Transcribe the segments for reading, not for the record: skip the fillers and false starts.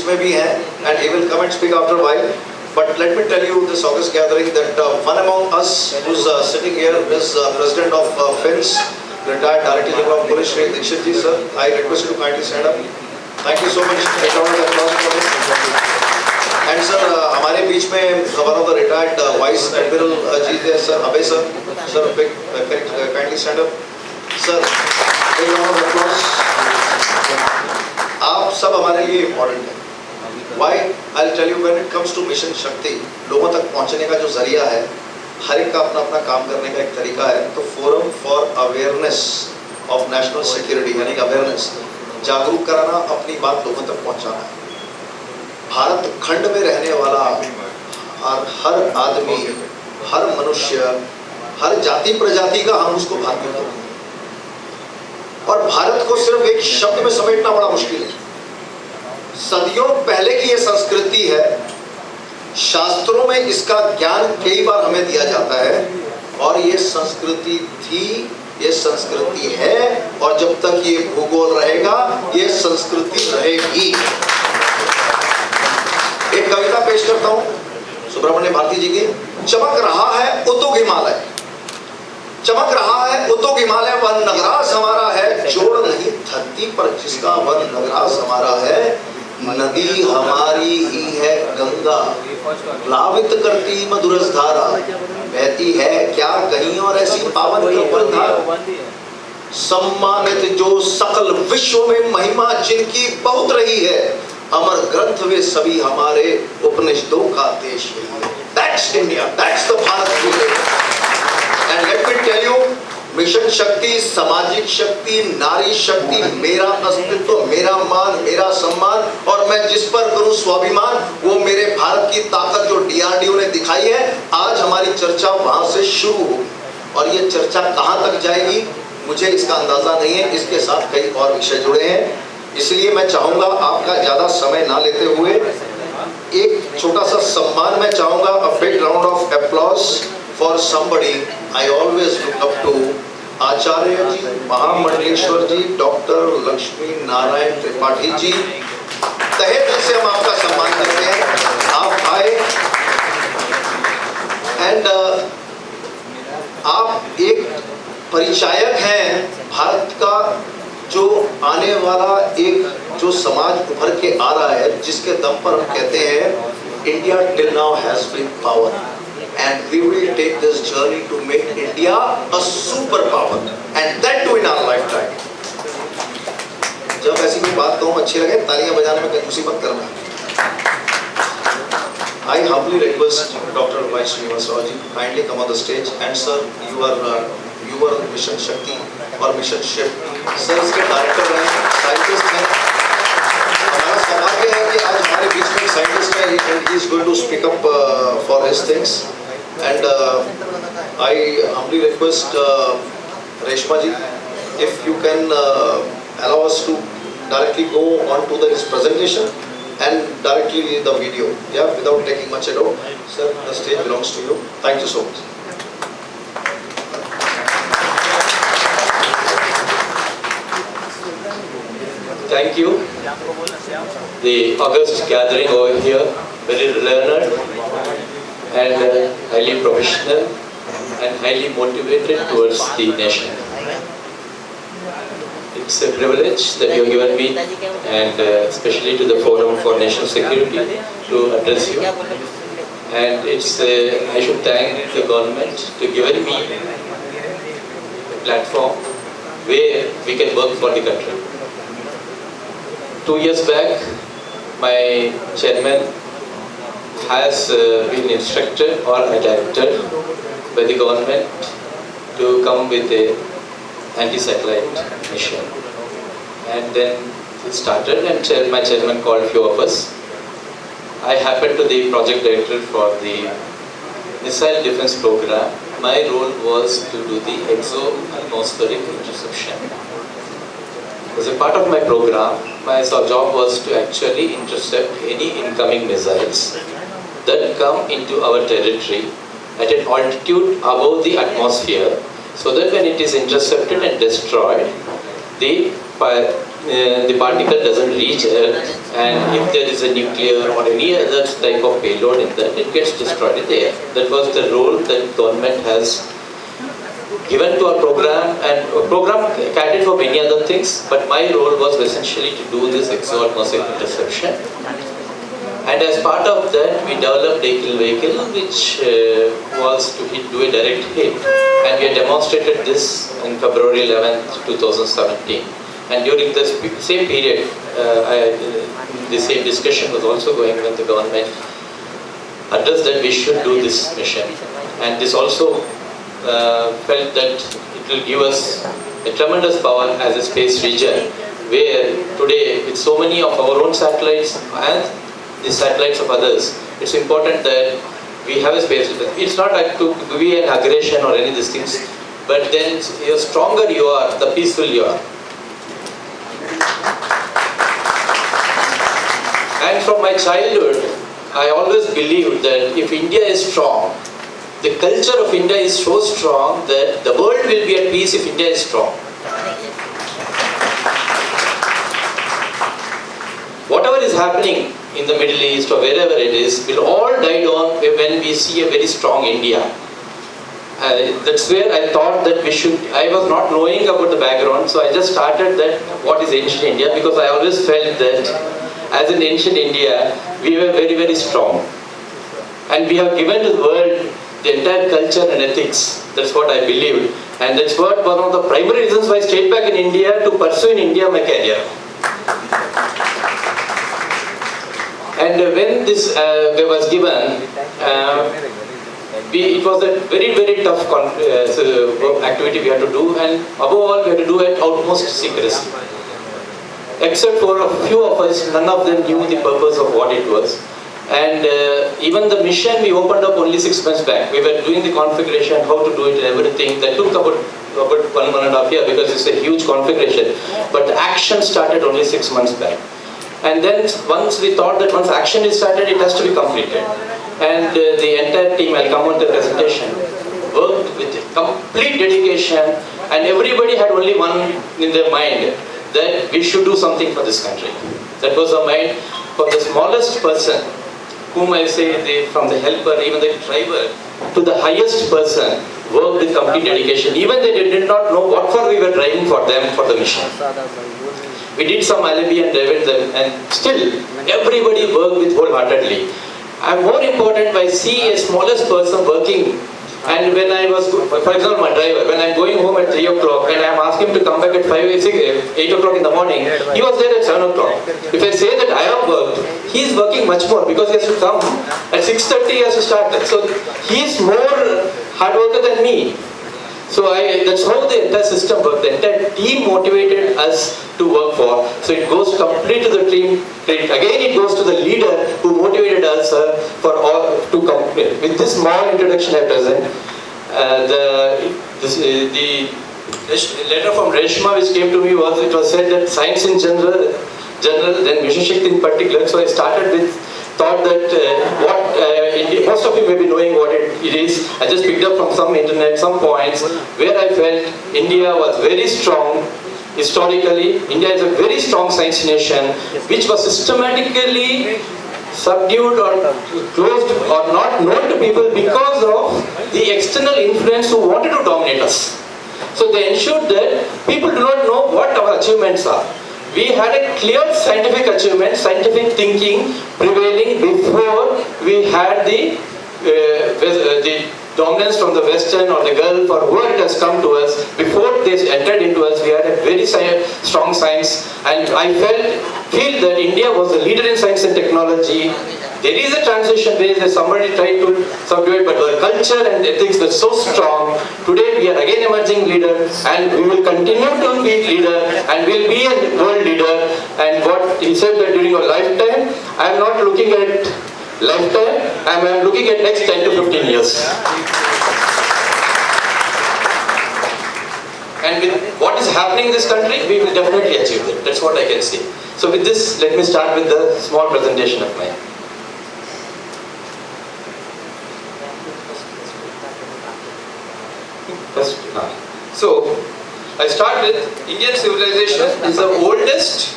में भी हैं, and he will come and speak after a while. But let me tell you this August gathering that one among us who's sitting here is President of FINS, retired Director General of Police, Reshma Singh Indresh Ji, sir. I request you to kindly stand up. Thank you so much. And sir, हमारे बीच में one of the retired Vice Admiral जी थे, sir, Abhay sir. Sir, kindly stand up. Sir, big round of applause. आप सब हमारे लिए important हैं. Why? I'll tell you, when it comes to mission शक्ति, लोगों तक पहुंचने का जो जरिया है, हर एक का अपना अपना काम करने का एक तरीका है. तो forum for awareness of national security यानी अवेयरनेस, जागरूक कराना, अपनी बात लोगों तक पहुंचाना है. भारत खंड में रहने वाला हर आदमी, हर मनुष्य, हर जाति प्रजाति का हम उसको भारतीय कहते हैं. और भारत को सिर्फ एक शब्द में समेटना बड़ा मुश्किल है. सदियों पहले की ये संस्कृति है. शास्त्रों में इसका ज्ञान कई बार हमें दिया जाता है. और ये संस्कृति थी, ये संस्कृति है, और जब तक ये भूगोल रहेगा ये संस्कृति रहेगी. एक कविता पेश करता हूं सुब्रमण्य भारती जी की. चमक रहा है उतुग हिमालय, चमक रहा है उतुग हिमालय, वह नगरास हमारा है. जोड़ नहीं धरती पर जिसका, वह नगरास हमारा है. नदी हमारी ही है गंगा, प्लावित करती मधुरस धारा. बहती है क्या कहीं और ऐसी पावन कृपल धारा. सम्मानित जो सकल विश्व में महिमा जिनकी बहुत रही है. अमर ग्रंथ वे सभी हमारे, उपनिषदों का देश है. That's India, that's the Bharat we live. And let me tell you, mission शक्ति, सामाजिक शक्ति, नारी शक्ति, मेरा अस्तित्व, मेरा मान, मेरा सम्मान, और मैं जिस पर करूं स्वाभिमान, वो मेरे भारत की ताकत जो DRDO ने दिखाई है. आज हमारी चर्चा वहां से शुरू होगी, और ये चर्चा कहां तक जाएगी मुझे इसका अंदाजा नहीं है. इसके साथ कई और विषय जुड़े हैं, इसलिए मैं चाहूंगा आपका ज्यादा समय ना लेते हुए एक छोटा सा सम्मान मैं चाहूंगा. A big round of applause for somebody I always look up to. Acharya ji, Mahamandaleshwar ji, doctor Laxmi Narayan Tripathi ji. तहे दिल से हम आपका सम्मान करते हैं. आप आए एंड आप एक परिचायक हैं भारत का, जो आने वाला एक जो समाज उभर के आ रहा है, जिसके दम पर हम कहते हैं India till now has been power and we will take this journey to make India a superpower and that too in our lifetime. जब ऐसी कोई बात कहूं अच्छी लगे, तालियां बजाने में कंजूसी मत करना. I humbly request Dr. Y. Srinivas Rao ji to kindly come on the stage. And sir, you are mission शक्ति और मिशन शिफ्ट सर इसके डायरेक्टर हैं, साइंटिस्ट हैं. हमारा सौभाग्य है कि आज हमारे बीच में साइंटिस्ट है, and he is going to speak up for his things. And I humbly request Reshma ji, if you can allow us to directly go on to his presentation and directly lead the video, yeah, without taking much ado. Sir, the stage belongs to you. Thank you so much. Thank you. The August gathering over here, very learned and highly professional and highly motivated towards the nation. It's a privilege that you have given me, and especially to the Forum for National Security, to address you. And it's I should thank the government to given me a platform where we can work for the country. 2 years back, my chairman has been instructed or adapted by the government to come with a anti-satellite mission. And then it started, and my chairman called few of us. I happened to the project director for the missile defense program. My role was to do the exo-atmospheric interception. As a part of my program, my job was to actually intercept any incoming missiles that come into our territory at an altitude above the atmosphere, so that when it is intercepted and destroyed, the particle doesn't reach Earth and if there is a nuclear or any other type of payload in that, it gets destroyed in the air. That was the role that government has given to our program, and a program carried for many other things, but my role was essentially to do this exo-atmospheric interception. And as part of that, we developed a kill vehicle which was to do a direct hit, and we had demonstrated this on February 11th, 2017. And during the same period, the same discussion was also going when the government addressed that we should do this mission. And this also felt that it will give us a tremendous power as a space region, where today with so many of our own satellites and the satellites of others, it's important that we have a space. It's not like to be an aggression or any of these things, but then the stronger you are, the peaceful you are. And from my childhood, I always believed that if India is strong, the culture of India is so strong that the world will be at peace if India is strong. Whatever is happening in the Middle East or wherever it is, will all die down when we see a very strong India. That's where I thought that we should, I was not knowing about the background, so I just started that what is ancient India, because I always felt that as in ancient India, we were very, very strong. And we have given to the world the entire culture and ethics. That's what I believed. And that's what one of the primary reasons why I stayed back in India, to pursue in India my career. And when this was given, it was a very, very tough activity we had to do, and above all we had to do it utmost secrecy. Except for a few of us, none of them knew the purpose of what it was. And even the mission we opened up only 6 months back. We were doing the configuration, how to do it and everything. That took about 1.5 years, because it's a huge configuration. But the action started only 6 months back. And then once we thought that once action is started, it has to be completed. And the entire team, I'll come on to the presentation, worked with complete dedication, and everybody had only one in their mind, that we should do something for this country. That was the mind for the smallest person, whom I say from the helper, even the driver, to the highest person, worked with complete dedication. Even they did not know what for we were driving for them for the mission. We did some alibi and driven them, and still everybody worked with wholeheartedly. And more important, I see a smallest person working. And when I was, for example, my driver, when I'm going home at 3 o'clock and I'm asking him to come back at 8 o'clock in the morning, he was there at 7 o'clock. If I say that I have worked, he is working much more, because he has to come at 6:30, he has to start. So he is more hard worker than me. So that's how the entire system worked. The entire team motivated us to work for. So it goes complete to the team. Again, it goes to the leader who motivated us for all to complete. With this small introduction I present, the letter from Reshma which came to me was, it was said that science in general, then Mission Shakti in particular. So I started with thought that most of you may be knowing what it is. I just picked up from some internet, some points where I felt India was very strong. Historically, India is a very strong science nation, which was systematically subdued or closed or not known to people because of the external influence who wanted to dominate us. So they ensured that people do not know what our achievements are. We had a clear scientific achievement, scientific thinking prevailing before we had the dominance from the Western or the Gulf or whoever it has come to us. Before they entered into us, we had a very strong science, and I feel that India was a leader in science and technology. There is a transition phase where somebody tried to subdue it, but our culture and ethics were so strong. Today we are again emerging leader, and we will continue to be leader, and we will be a world leader. And what he said that during our lifetime, I am not looking at lifetime, I am looking at next 10 to 15 years. And with what is happening in this country, we will definitely achieve it. That's what I can say. So with this, let me start with the small presentation of mine. So, I start with Indian civilization is the oldest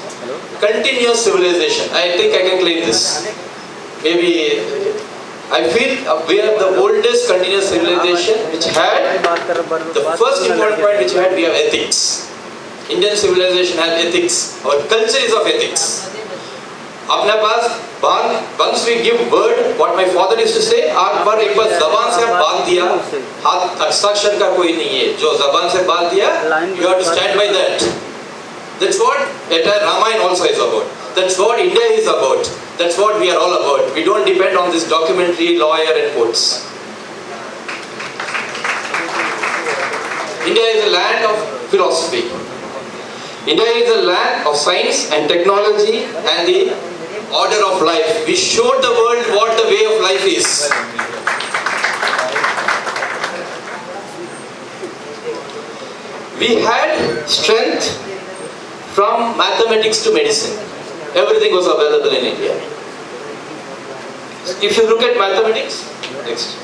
continuous civilization. I think I can claim this. Maybe I feel we are the oldest continuous civilization which had the first important point which had, we have ethics. Indian civilization has ethics. Our culture is of ethics. अपने पास once we give word, what my father used to say, आप पर एक बार ज़बान से बात दिया, हाथ हस्ताक्षर का कोई नहीं है, जो ज़बान से बात दिया, you have to stand by that. That's what entire Ramayana also is about. That's what India is about. That's what we are all about. We don't depend on this documentary, lawyer and courts. India is a land of philosophy. India is a land of science and technology and the order of life. We showed the world what the way of life is. We had strength from mathematics to medicine. Everything was available in India. If you look at mathematics, next.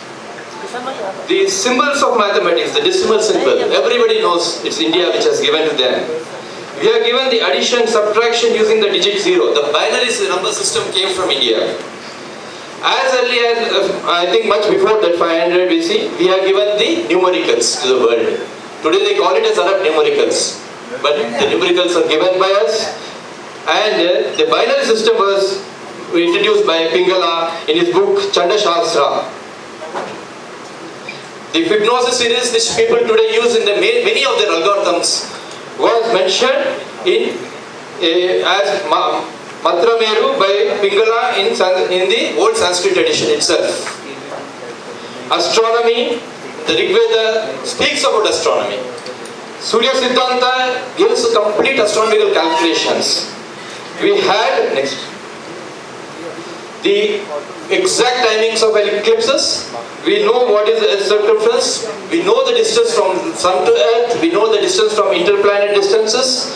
The symbols of mathematics, the decimal symbol, everybody knows it's India which has given to them. We are given the addition, subtraction using the digit 0. The binary number system came from India. As early as, I think much before that 500 BC, we are given the numericals to the world. Today they call it as Arab numericals. But the numericals are given by us. And the binary system was introduced by Pingala in his book Chanda Shastra. The Fibonacci series which people today use in the many of their algorithms was mentioned in as Matrameru by Pingala in the old Sanskrit edition itself. Astronomy, the Rigveda speaks about astronomy. Surya Siddhanta gives complete astronomical calculations. We had next the exact timings of eclipses. We know what is the circumference. We know the distance from sun to earth. We know the distance from interplanet distances.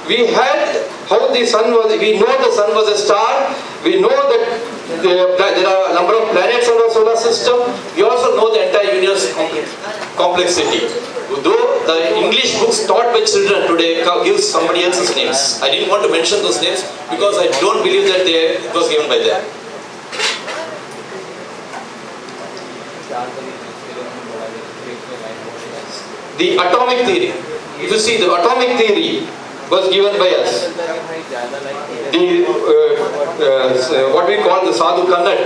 We had how the sun was. We know the sun was a star. We know that there are a number of planets in our solar system. We also know the entire universe complexity. Though the English books taught by children today gives somebody else's names. I didn't want to mention those names because I don't believe that it was given by them. The atomic theory. If you see, the atomic theory was given by us. What we call the Sadhu Kannad,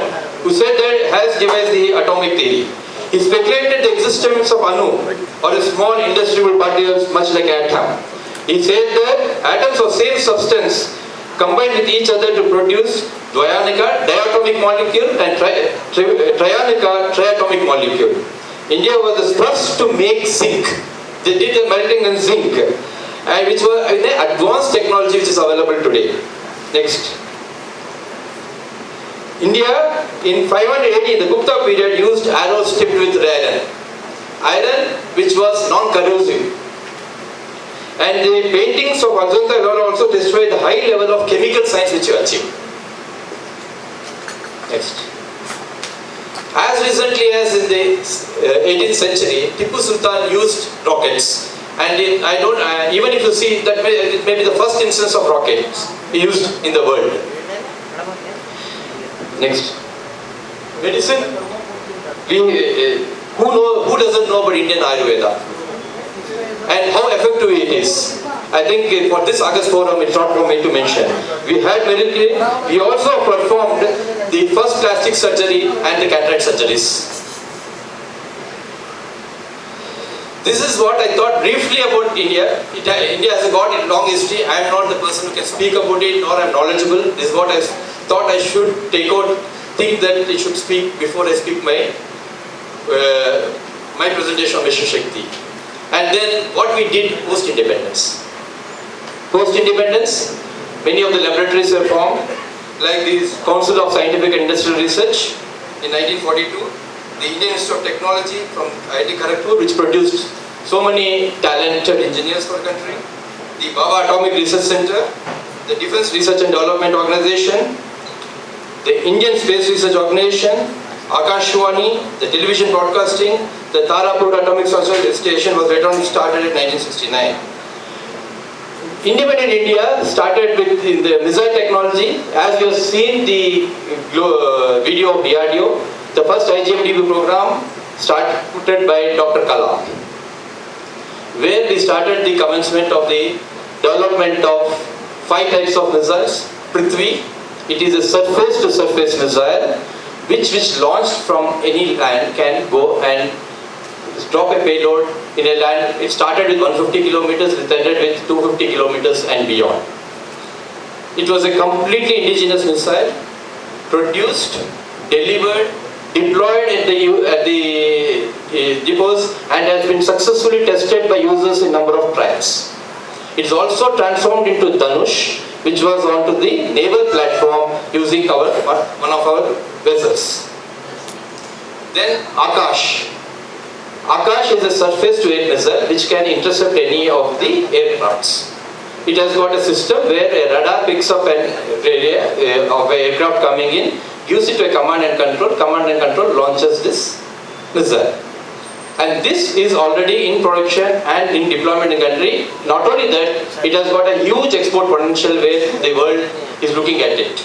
who said that has devised the atomic theory. He speculated the existence of Anu, or a small indestructible particles much like atom. He said that atoms of same substance combined with each other to produce Dvyanika, diatomic molecule, and Trianika, triatomic molecule. India was the first to make zinc. They did the melting in zinc, and which was an advanced technology which is available today. Next. India in 500 AD, the Gupta period, used arrows tipped with iron. Iron which was non-corrosive. And the paintings of Ajanta also describe the high level of chemical science which you achieved. Next. As recently as in the 18th century, Tipu Sultan used rockets. And even if you see that it may be the first instance of rockets used in the world. Next. Medicine. Who doesn't know about Indian Ayurveda? And how effective it is. I think for this August forum, it's not for me to mention. We had medically, we also performed the first plastic surgery and the cataract surgeries. This is what I thought briefly about India. India has got a long history. I am not the person who can speak about it, nor I am knowledgeable. This is what I thought I should think that I should speak before I speak my presentation of Mission Shakti. And then what we did post-independence. Post-independence, many of the laboratories were formed, like the Council of Scientific and Industrial Research in 1942, the Indian Institute of Technology from IIT Kharagpur, which produced so many talented engineers for the country, the Baba Atomic Research Center, the Defense Research and Development Organization, the Indian Space Research Organization, Akashwani, the television broadcasting, the Tarapur Atomic Station was later on started in 1969. Independent India started with the missile technology. As you have seen the video of DRDO, the first IGMDB program started by Dr. Kalam, where we started the commencement of the development of 5 types of missiles. Prithvi, it is a surface-to-surface missile which launched from any land can go and drop a payload in a land. It started with 150 kilometers, it ended with 250 kilometers and beyond. It was a completely indigenous missile, produced, delivered, deployed at the depots, and has been successfully tested by users in number of trials. It is also transformed into Dhanush, which was onto the naval platform using one of our vessels. Then Akash. Akash is a surface-to-air missile which can intercept any of the aircrafts. It has got a system where a radar picks up an area of an aircraft coming in, gives it to a command and control launches this missile. And this is already in production and in deployment in the country. Not only that, it has got a huge export potential where the world is looking at it.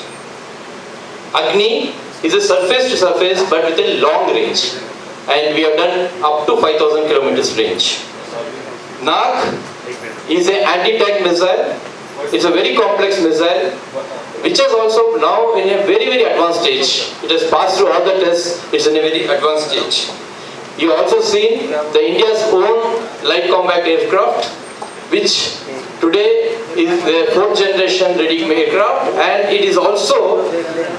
Agni is a surface-to-surface but with a long range. And we have done up to 5,000 kilometers range. Nag is an anti-tank missile. It's a very complex missile which is also now in a very, very advanced stage. It has passed through all the tests. It's in a very advanced stage. You also seen the India's own light combat aircraft, which today is the 4th generation ready aircraft, and it is also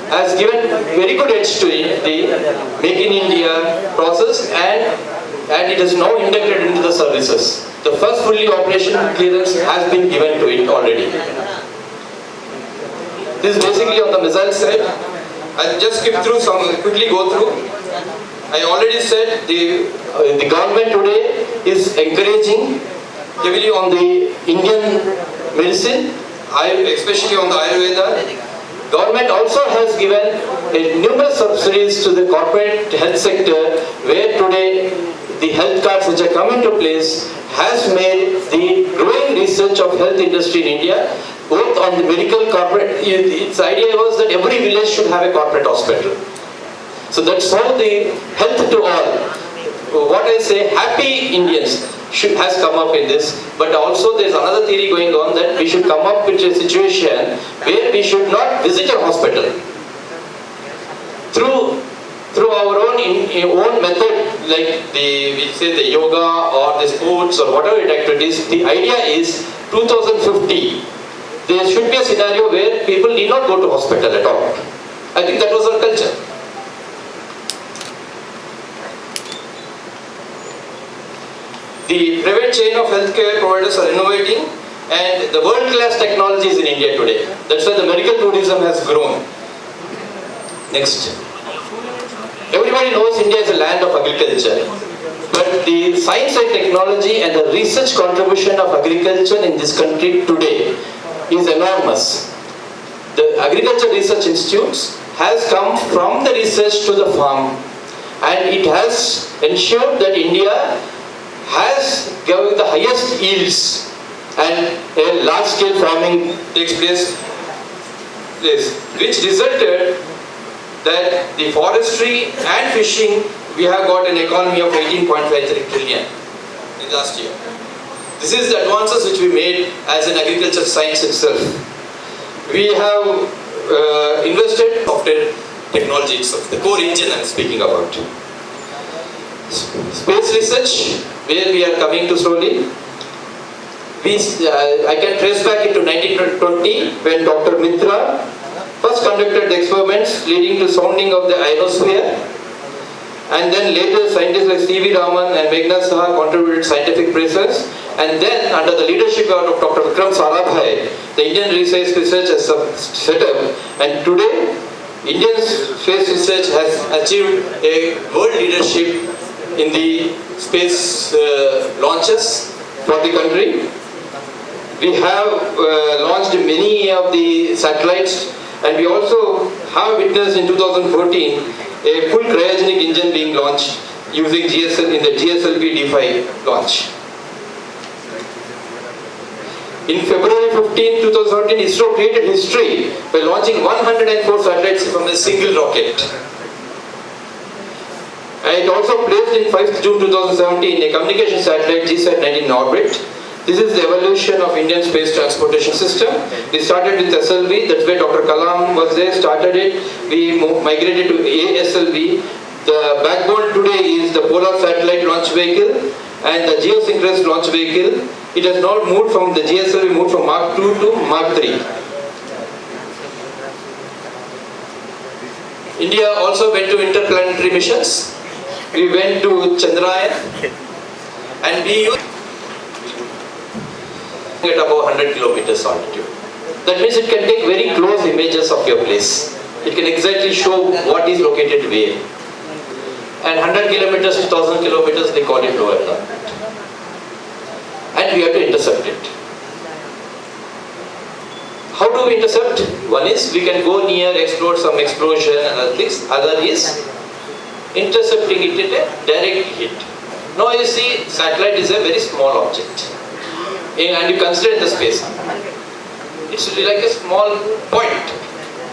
has given very good edge to the Make in India process, and it is now inducted into the services. The first fully operational clearance has been given to it already. This is basically on the missile side. I'll just skip through quickly go through. I already said the government today is encouraging heavily on the Indian medicine, especially on the Ayurveda. Government also has given numerous subsidies to the corporate health sector, where today the health cards which are come into place has made the growing research of health industry in India, both on the medical corporate. Its idea was that every village should have a corporate hospital. So that's how the health to all. What I say, happy Indians has come up in this, but also there's another theory going on that we should come up with a situation where we should not visit a hospital. Through our own method, like we say the yoga or the sports or whatever activities, the idea is 2050, there should be a scenario where people need not go to hospital at all. I think that was our culture. The private chain of healthcare providers are innovating, and the world-class technologies in India today. That's why the medical tourism has grown. Next. Everybody knows India is a land of agriculture, but the science and technology and the research contribution of agriculture in this country today is enormous. The Agriculture Research Institutes has come from the research to the farm, and it has ensured that India has given the highest yields, and a large-scale farming takes place, which resulted that the forestry and fishing, we have got an economy of 18.53 trillion in last year. This is the advances which we made as an agriculture science itself. We have invested software technology itself, the core engine I am speaking about. Space research, where we are coming to slowly. I can trace back into 1920 when Dr. Mitra first conducted the experiments leading to sounding of the ionosphere, and then later scientists like C.V. Raman and Meghna Saha contributed scientific praises, and then under the leadership of Dr. Vikram Sarabhai, the Indian Space Research has set up, and today Indian space research has achieved a world leadership in the space launches for the country. We have launched many of the satellites, and we also have witnessed in 2014 a full cryogenic engine being launched using GSL in the GSLV D5 launch. In February 15, 2017, ISRO created history by launching 104 satellites from a single rocket. And it also placed in 5th June 2017 a communication satellite GSAT-19 in orbit. This is the evolution of Indian space transportation system. We started with SLV, that's where Dr. Kalam was there, started it. We migrated to ASLV. The backbone today is the Polar Satellite Launch Vehicle and the Geosynchronous Launch Vehicle. It has now moved from the GSLV, moved from Mark II to Mark III. India also went to interplanetary missions. We went to Chandrayaan and we used at about 100 kilometers altitude. That means it can take very close images of your place. It can exactly show what is located where. And 100 kilometers to 1000 kilometers, they call it low Earth orbit. And we have to intercept it. How do we intercept? One is we can go near, explore some explosion and other things. Other is intercepting it at a direct hit. Now you see, satellite is a very small object. And you consider in the space. It's like a small point.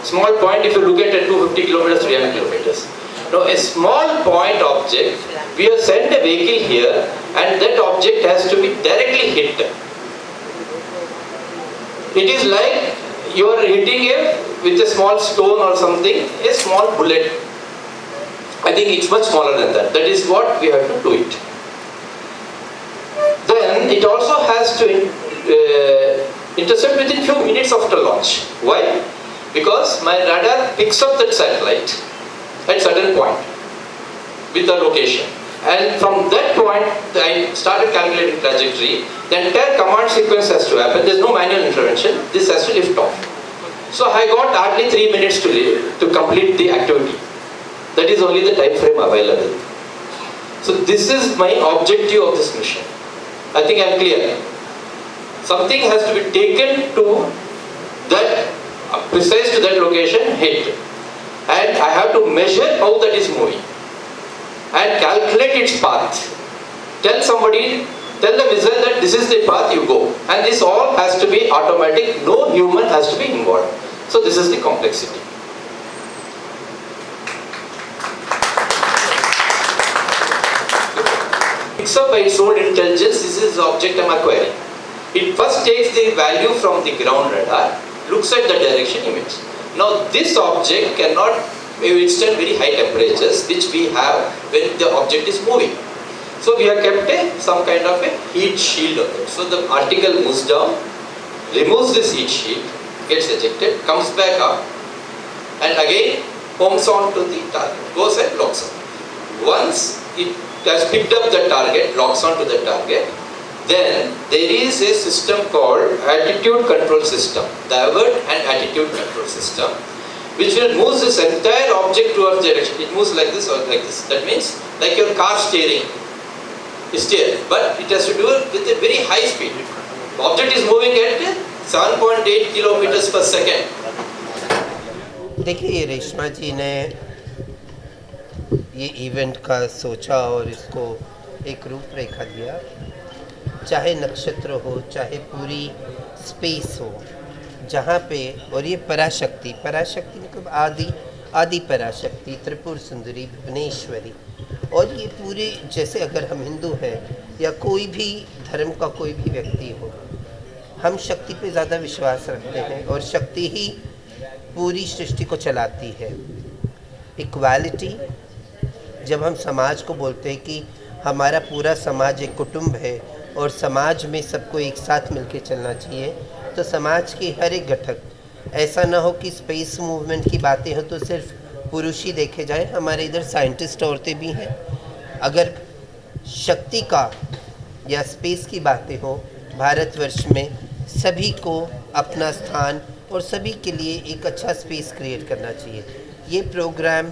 Small point if you look at 250 kilometers, 300 kilometers. Now a small point object, we have sent a vehicle here and that object has to be directly hit. It is like you are hitting it with a small stone or something, a small bullet. I think it's much smaller than that. That is what we have to do it. Then it also has to intercept within few minutes after launch. Why? Because my radar picks up that satellite at certain point with the location. And from that point, I started calculating trajectory. The entire command sequence has to happen. There's no manual intervention. This has to lift off. So I got hardly 3 minutes to complete the activity. That is only the time frame available. So this is my objective of this mission. I think I am clear. Something has to be taken to that, precise to that location, hit. And I have to measure how that is moving. And calculate its path. Tell the missile that this is the path you go. And this all has to be automatic. No human has to be involved. So this is the complexity. Picks up by its own intelligence, this is the object I am acquiring. It first takes the value from the ground radar, looks at the direction image. Now this object cannot withstand very high temperatures which we have when the object is moving. So we have kept some kind of a heat shield on it. So the article moves down, removes this heat shield, gets ejected, comes back up and again homes on to the target, goes and locks on. Once it has picked up the target, locks on to the target, then there is a system called attitude control system, the avert and attitude control system, which will move this entire object towards the direction. It moves like this or like this. That means like your car steering, but it has to do it with a very high speed. The object is moving at 7.8 kilometers per second. देखिए रेशमा जी ने ये event का सोचा और इसको एक रूपरेखा दिया। चाहे नक्षत्र हो, चाहे पूरी स्पेस हो, जहाँ पे, और ये पराशक्ति मतलब आदि पराशक्ति, त्रिपुर सुंदरी, भुवनेश्वरी, और ये पूरे, जैसे अगर हम हिंदू हैं या कोई भी धर्म का कोई भी व्यक्ति हो, हम शक्ति पे ज़्यादा विश्वास रखते हैं और शक्ति ही पूरी सृष्टि को चलाती है। इक्वालिटी, जब हम समाज को बोलते हैं कि हमारा पूरा समाज एक कुटुंब है और समाज में सबको एक साथ मिलके चलना चाहिए, तो समाज के हर एक घटक, ऐसा ना हो कि स्पेस मूवमेंट की बातें हो तो सिर्फ पुरुष ही देखे जाए। हमारे इधर साइंटिस्ट औरतें भी हैं। अगर शक्ति का या स्पेस की बातें हो, भारतवर्ष में सभी को अपना स्थान और सभी के लिए एक अच्छा स्पेस क्रिएट करना चाहिए। ये प्रोग्राम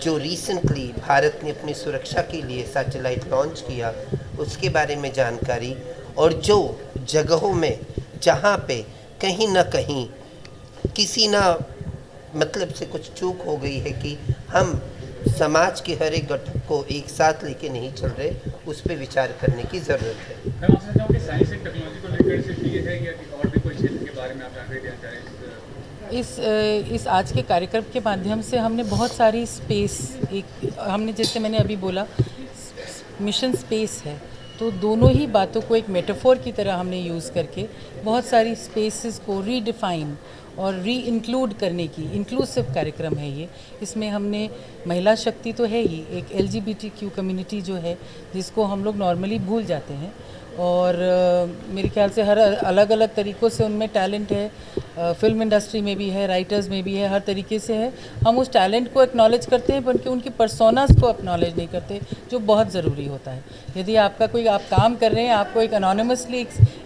जो रिसेंटली भारत ने अपनी सुरक्षा के लिए सैटेलाइट लॉन्च किया, उसके बारे में जानकारी, और जो जगहों में जहाँ पे कहीं ना कहीं किसी ना मतलब से कुछ चूक हो गई है कि हम समाज के हर एक घटक को एक साथ लेके नहीं चल रहे, उस पर विचार करने की ज़रूरत है। मैं आपसे चाहूँ कि साइंस एंड टेक्नोलॉजी को लेकर सिर्फ ये है या कि और भी कोई क्षेत्र के बारे में आप जानकारी देना चाहें? इस आज के कार्यक्रम के माध्यम से हमने बहुत सारी स्पेस, हमने जैसे मैंने अभी बोला मिशन स्पेस है, तो दोनों ही बातों को एक मेटाफोर की तरह हमने यूज़ करके बहुत सारी स्पेसेस को रीडिफाइन और री इंक्लूड करने की इंक्लूसिव कार्यक्रम है ये। इसमें हमने महिला शक्ति तो है ही, एक LGBTQ कम्युनिटी जो है जिसको हम लोग नॉर्मली भूल जाते हैं, और मेरे ख्याल से हर अलग अलग तरीक़ों से उनमें टैलेंट है, फिल्म इंडस्ट्री में भी है, राइटर्स में भी है, हर तरीके से है। हम उस टैलेंट को एक्नॉलेज करते हैं, पर उनकी पर्सोनास को एक्नॉलेज नहीं करते, जो बहुत ज़रूरी होता है। यदि आपका कोई आप काम कर रहे हैं, आपको एक अनोनिमसली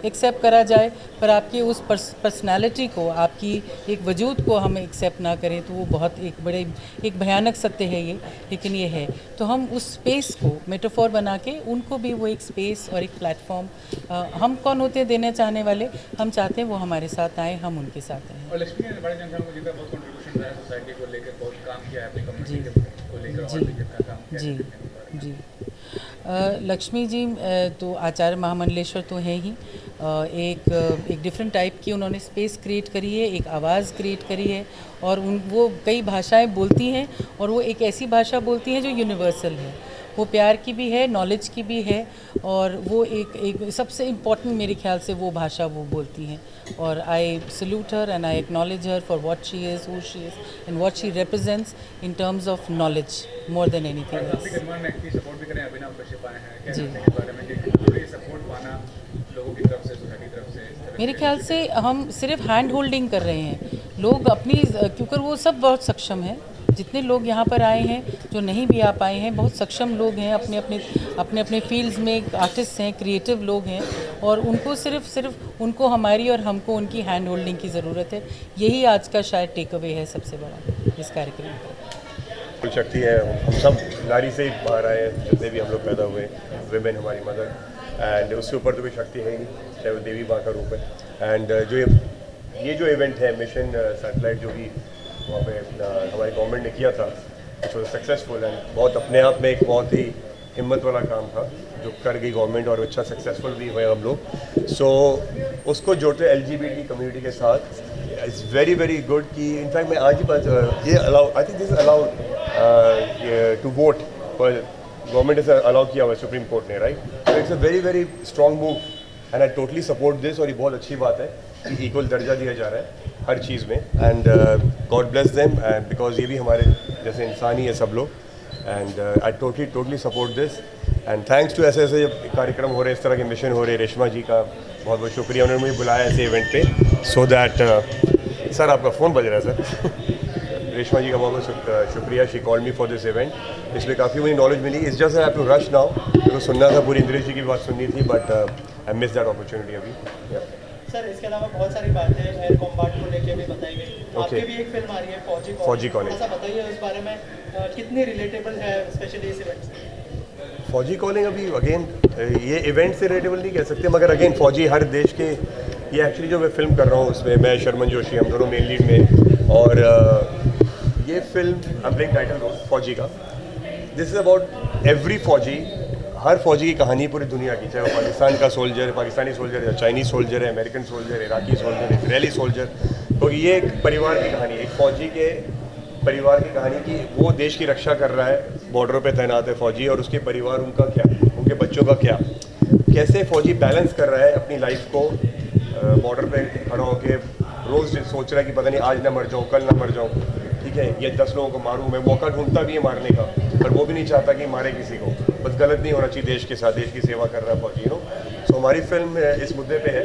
एक्सेप्ट करा जाए, पर आपकी उस पर्सनैलिटी को, आपकी एक वजूद को हम एक्सेप्ट ना करें, तो वो बहुत एक भयानक सत्य है ये, लेकिन ये है। तो हम उस स्पेस को मेटाफोर बना के उनको भी वो एक स्पेस और एक प्लेटफॉर्म, हम कौन होते हैं देने चाहने वाले, हम चाहते हैं वो हमारे साथ आए, हम उनके साथ आए। और लक्ष्मी ने बड़े जनता को जितना बहुत कंट्रीब्यूशन रहा है सोसाइटी को लेकर, बहुत काम किया है अपनी कम्युनिटी को लेकर, और भी जितना काम किया है। जी लक्ष्मी जी तो आचार्य महामंडलेश्वर तो हैं ही, एक डिफरेंट टाइप की उन्होंने स्पेस क्रिएट करी है, एक आवाज़ क्रिएट करी है, और वो कई भाषाएं बोलती हैं, और वो एक ऐसी भाषा बोलती हैं जो यूनिवर्सल है। वो प्यार की भी है, नॉलेज की भी है, और वो एक सबसे इम्पॉर्टेंट मेरे ख्याल से वो भाषा वो बोलती हैं। और I salute her and I acknowledge her for what she is, who she is and what she represents in terms of knowledge more than anything else. Support भी करें, अभिनव कश्यप आए हैं, जी, के बारे में कि सपोर्ट पाना लोगों की तरफ से, सोसाइटी की तरफ से। मेरे ख्याल से हम सिर्फ हैंड होल्डिंग कर रहे हैं, लोग अपनी, क्योंकि वो सब बहुत सक्षम हैं, जितने लोग यहाँ पर आए हैं, जो नहीं भी आ पाए हैं, बहुत सक्षम लोग हैं, अपने फील्ड्स में आर्टिस्ट हैं, क्रिएटिव लोग हैं, और उनको सिर्फ उनको हमारी और हमको उनकी हैंड होल्डिंग की ज़रूरत है। यही आज का शायद टेक अवे है सबसे बड़ा इस कार्यक्रम का। कुल शक्ति है, हम सब नारी से ही बाहर आए हैं, जितने भी हम लोग पैदा हुए, विमेन हमारी मदर, एंड उससे ऊपर तो कोई शक्ति है ही, चाहे वो देवी माँ का रूप है। एंड ये जो इवेंट है, मिशन सैटेलाइट, जो भी वहाँ पे हमारी गवर्नमेंट ने किया था, विच वॉज सक्सेसफुल, एंड बहुत अपने आप में एक बहुत ही हिम्मत वाला काम था जो कर गई गवर्नमेंट, और अच्छा सक्सेसफुल भी हुए हम लोग। सो उसको जोड़ते LGBT कम्युनिटी के साथ इट्स वेरी वेरी गुड कि इनफैक्ट मैं आज ही ये allow, I think this is allowed to vote, पर गवर्नमेंट इज अलाउ किया हुआ सुप्रीम कोर्ट ने, राइट। तो it's a very very strong move and I totally support this, और ये बहुत अच्छी बात है कि इक्वल दर्जा दिया जा रहा है हर चीज़ में, and God bless them, and because ये भी हमारे जैसे इंसान ही है सब लोग, and I totally support this, and thanks to ऐसे ऐसे कार्यक्रम हो रहे, इस तरह के मिशन हो रहे। रेशमा जी का बहुत बहुत शुक्रिया, उन्होंने मुझे बुलाया ऐसे इवेंट पे, सो दैट सर आपका फ़ोन बज रहा है सर। रेशमा जी का बहुत बहुत शुक्रिया, she called me for this event, इसमें काफ़ी मुझे नॉलेज मिली। इस just I have to rush now, तो सुनना था, पूरी इंद्रेश जी की बात सुननी थी, but I miss that opportunity अभी। सर इसके अलावा बहुत सारी बातें एयर कॉम्बैट को लेके भी बताई गई। आपकी भी एक फिल्म आ रही है फौजी कॉलिंग, ऐसा बताइए उस बारे में, कितनी रिलेटेबल है स्पेशली इस इवेंट से? फौजी कॉलिंग अभी अगेन ये इवेंट से रिलेटेबल नहीं कह सकते, मगर अगेन फौजी हर देश के, ये एक्चुअली जो मैं फिल्म कर रहा हूँ उसमें मैं शर्मन जोशी, हम दोनों मेन लीड में, और ये फिल्म अब एक टाइटल रोल फौजी का, दिस इज़ अबाउट एवरी फौजी, हर फौजी की कहानी पूरी दुनिया की, चाहे वो पाकिस्तान का सोल्जर, पाकिस्तानी सोल्जर है, चाइनीज़ सोल्जर है, American soldier, Iraqi soldier, Israeli soldier. तो ये एक परिवार की कहानी, एक फ़ौजी के परिवार की कहानी की, वो देश की रक्षा कर रहा है, बॉर्डरों पे तैनात है फ़ौजी, और उसके परिवार, उनका क्या, उनके बच्चों का क्या, कैसे फ़ौजी बैलेंस कर रहा है अपनी लाइफ को, बॉर्डर पे खड़ा होकर रोज़ सोच रहा है कि पता नहीं आज ना मर जाऊँ, कल ना मर जाऊँ, ठीक है, ये 10 लोगों को मारूँ, मैं मौका ढूंढता भी है मारने का, पर वो भी नहीं चाहता कि मारे किसी को, बस गलत नहीं होना चाहिए देश के साथ, देश की सेवा कर रहा है फौजी, नो। सो हमारी फिल्म इस मुद्दे पे है,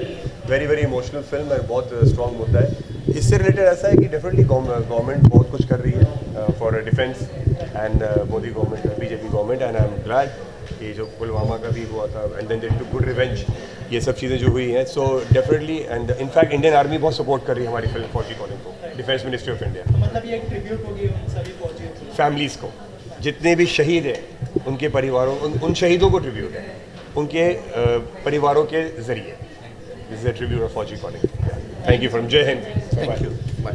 वेरी वेरी इमोशनल फिल्म है, बहुत स्ट्रॉन्ग मुद्दा है। इससे रिलेटेड ऐसा है कि डेफिनेटली गवर्नमेंट बहुत कुछ कर रही है for defence, and Modi government, BJP government, and I am glad ये जो पुलवामा का भी हुआ था, and then they took good revenge, ये सब चीज़ें जो हुई हैं, so definitely, and in fact Indian army बहुत सपोर्ट कर रही है हमारी फिल्म फौजी कॉलिंग को, डिफेंस मिनिस्ट्री ऑफ इंडिया। मतलब ये एक ट्रिब्यूट होगी उन सभी फौजियों की, फैमिलीज़ को, जितने भी शहीद हैं उनके परिवारों, उन शहीदों को ट्रिब्यूट है, उनके परिवारों के ज़रिए, this is a tribute of फौजी कॉलिंग। थैंक यू फ्रॉम जय हिंद। Thank you.